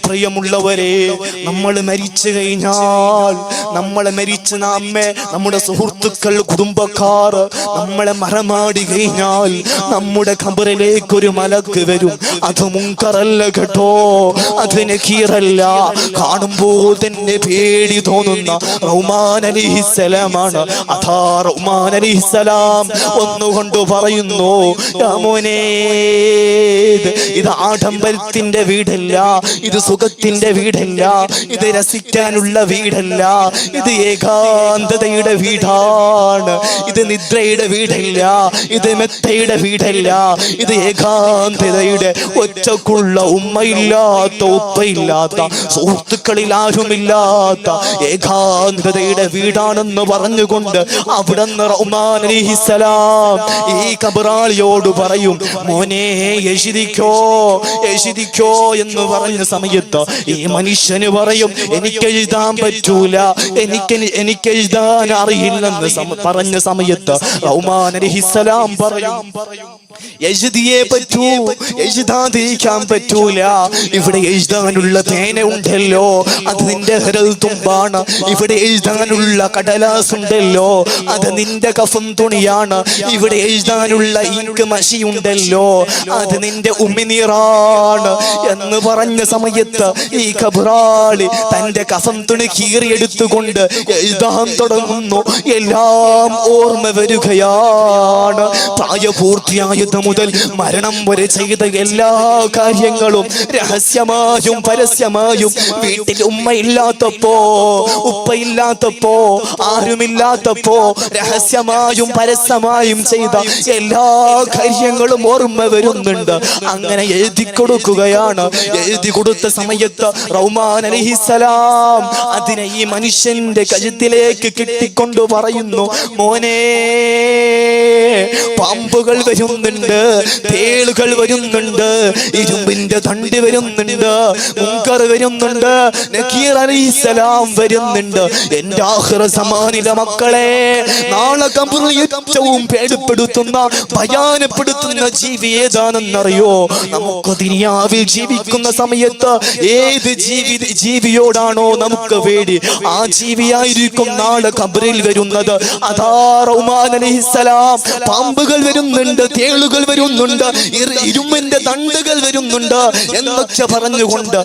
പ്രിയമുള്ളവരെ, നമ്മൾ മരിച്ചു കഴിഞ്ഞാൽ, നമ്മളെ മരിച്ച നമ്മെ നമ്മുടെ സുഹൃത്തുക്കൾ, കുടുംബക്കാർ നമ്മളെ മറമാടി കഴിഞ്ഞാൽ നമ്മുടെ ഖബറിലേക്ക് ഒരു മലക്ക് വരും. അത് മുൻകറല്ല കേട്ടോ, അത് നകീറല്ല. കാണുമ്പോൾ തന്നെ പേടി തോന്നുന്ന റഹ്മാൻ അലൈഹിസ്സലാമാണ്. അതാ റഹ്മാൻ അലൈഹിസ്സലാം ഒന്നുകൊണ്ട് പറയുന്നു, മോനെ, ഇത് ആഡംബരത്തിന്റെ വീടല്ല, ഇത് സുഖത്തിന്റെ വീടല്ല, ഇത് രസിക്കാനുള്ള വീടല്ല, ഇത് ഏകാന്തതയുടെ വീടാണ്. ഇത് നിദ്രയുടെ വീടല്ല, ഇത് മെത്തയുടെ വീടല്ല, ഇത് ഏകാന്തതയുടെ, ഒറ്റക്കുള്ള ഉമ്മയില്ലാത്ത ഉപ്പയില്ലാത്ത സുഹൃത്തുക്കളിൽ ആരുമില്ലാത്ത ഏകാന്തതയുടെ വീടാണെന്ന് പറഞ്ഞുകൊണ്ട് അവിടുന്ന് റഹ്മാൻ അലൈഹിസ്സലാം ഈ ഖബറാളിയോട് പറയും, മോനെ എഴുതിക്കോ എഴുതിക്കോ എന്ന് പറഞ്ഞ സമയത്ത് ഈ മനുഷ്യന് പറയും, എനിക്ക് എഴുതാൻ പറ്റൂല, എനിക്ക് എഴുതാൻ അറിയില്ലെന്ന് പറഞ്ഞ സമയത്ത് റഹ്മാൻ അലൈഹിസ്സലാം പറയും, എഴുതിയേ പറ്റൂ, എഴുതാതിരിക്കാൻ പറ്റൂല. ഇവിടെ എഴുതാനുള്ള പേന ഉണ്ടല്ലോ, അത് നിന്റെ ഹരൽ തുമ്പാണ്. ഇവിടെ എഴുതാനുള്ള കടലാസ് ഉണ്ടല്ലോ, അത് നിന്റെ കഫം തുണിയാണ്. ഇവിടെ എഴുതാനുള്ള ഇങ്ക് മഷി ഉണ്ടല്ലോ, അത് നിന്റെ ഉമിനീറാണ് എന്ന് പറഞ്ഞ സമയത്ത് ഈ ഖബറാളി തന്റെ കഫം തുണി കീറിയെടുത്തുകൊണ്ട് എഴുതാൻ തുടങ്ങുന്നു. എല്ലാം ഓർമ്മ വരികയാണ്. പ്രായപൂർത്തിയായത് മുതൽ മരണം വരെ ചെയ്ത എല്ലാ കാര്യങ്ങളും രഹസ്യമായും പരസ്യമായും, വീട്ടിൽ ഉമ്മയില്ലാത്തപ്പോ, ഉപ്പയില്ലാത്തപ്പോ, ആരുമില്ലാത്തപ്പോ രഹസ്യമായും പരസ്യമായും ചെയ്ത എല്ലാ കാര്യങ്ങളും ഓർമ്മ വരുന്നുണ്ട്. അങ്ങനെ എഴുതി കൊടുക്കുകയാണ്. എഴുതി കൊടുത്ത സമയത്ത് റഹ്മാൻ അലൈഹിസ്സലാം അതിനെ ഈ മനുഷ്യന്റെ കഴുത്തിലേക്ക് കെട്ടിക്കൊണ്ട് പറയുന്നു, മോനെ, പാമ്പുകൾ വരുന്നുണ്ട്, തേളുകൾ വരുന്നുണ്ട്, ഇരുമ്പിന്റെ തണ്ട് വരുന്നുണ്ട്, മുൻകർ വരുന്നുണ്ട്, നകീർ അലൈഹിസ്സലാം വരുന്നുണ്ട്. എന്റെ ആഖിറ സമാനിലെ മക്കളെ, നാളെ ഖബറിൽ ഏറ്റവും പേടിപ്പെടുത്തുന്ന, ഭയാനപ്പെടുത്തുന്ന ജീവി ഏതാണെന്നറിയോ? നമുക്ക് ദുനിയാവിൽ ജീവിക്കുന്ന സമയത്ത് ഏത് ജീവിയോടാണോ നമുക്ക് പേടി, ആ ജീവിയായിരിക്കും നാളെ ഖബറിൽ വരുന്നത്. അതാ റഹ്മാൻ അലൈഹിസ്സലാം പാമ്പുകൾ വരുന്നുണ്ട്, തേളുകൾ വരുന്നുണ്ട്, ഇരുമ്പിന്റെ തണ്ടുകൾ വരുന്നുണ്ട് എന്നൊക്കെ പറഞ്ഞുകൊണ്ട്